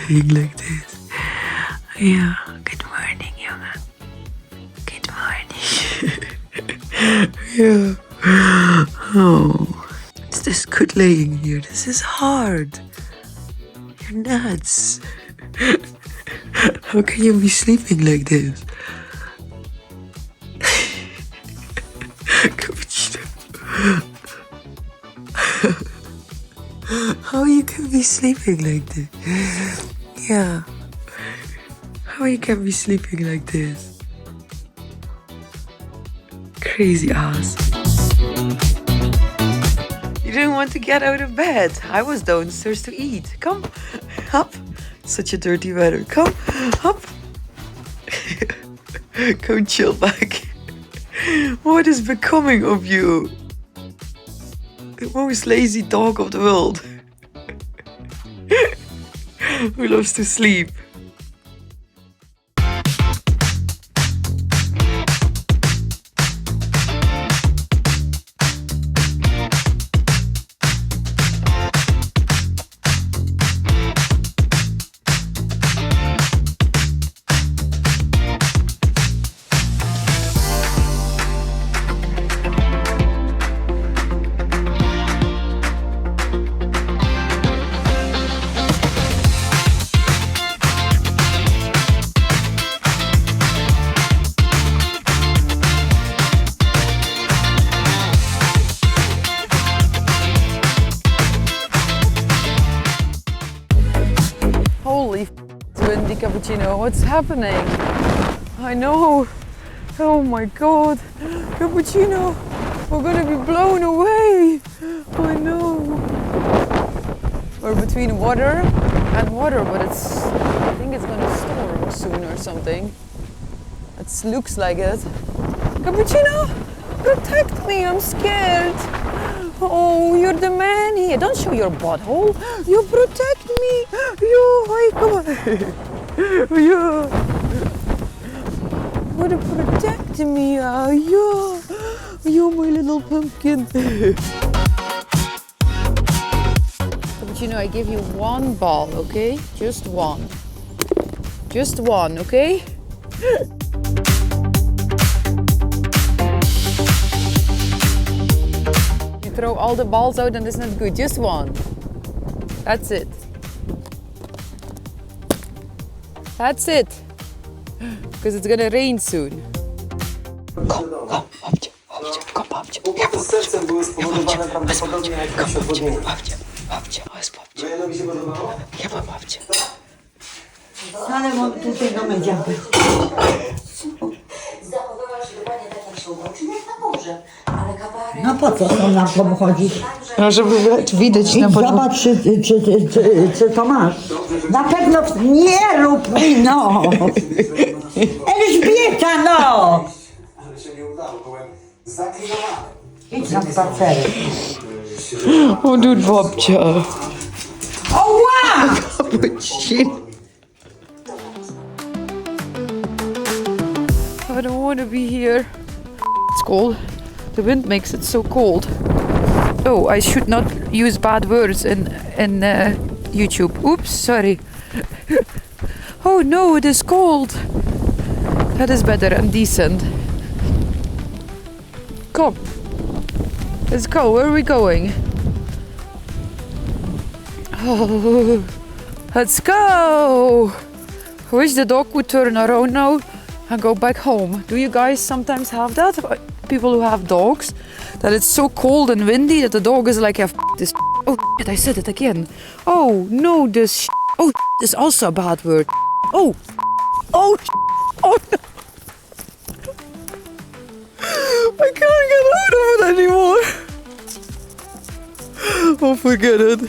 playing like this. Yeah, good morning, jongen. Good morning. Yeah. Oh, it's this good laying here. This is hard. You're nuts. How can you be sleeping like this? Cappuccino. How you can be sleeping like this? Yeah. How you can be sleeping like this? Crazy ass. You didn't want to get out of bed. I was downstairs to eat. Come up. Such a dirty weather. Come up. Go chill back. What is becoming of you? The most lazy dog of the world. Who loves to sleep. Holy windy cappuccino, what's happening? I know. Oh my god. Cappuccino, we're gonna be blown away. I know. We're between water and water, but I think it's gonna storm soon or something. It looks like it. Cappuccino, protect me, I'm scared. Oh, you're the man here. Don't show your butthole. You protect me. You, come on. You wanna protect me. You, my little pumpkin. Cappuccino, I give you one ball, okay? Just one. Just one, okay? Throw all the balls out and it's not good. Just one. That's it. That's it. Because it's gonna rain soon. Kom, babcia, kom, babcia. Ja, babcia. Sercem były spowodowane prawdopodobnie jakieś odwodnienie. Babcia, jest babcia. Rejanowi się podobało? Ja mam babcia. Ale mam tutaj do media. Zachowywała się dokładnie tak, jak się uroczył, jak na pogrzeb. Ale kabaret... No po co są nam samochodzić? No, żeby widać Idź na podwórku. zobacz, czy to masz. Na pewno nie rób mi, no. Elżbieta, no. Ale się nie udało, byłem zaklinowany. Idź na spacerek. O, dude, babcia. Oła! Cappuccino. I don't want to be here. It's cold. The wind makes it so cold. Oh, I should not use bad words in YouTube. Oops, sorry. Oh no, it is cold. That is better and decent. Come. Let's go. Where are we going? Oh, let's go. I wish the dog would turn around now and go back home. Do you guys sometimes have that? People who have dogs, that it's so cold and windy that the dog is like, this. Oh shit, I said it again. Oh no, this. Oh, is also a bad word. Oh, oh, oh no. I can't get out of it anymore. Oh, forget it.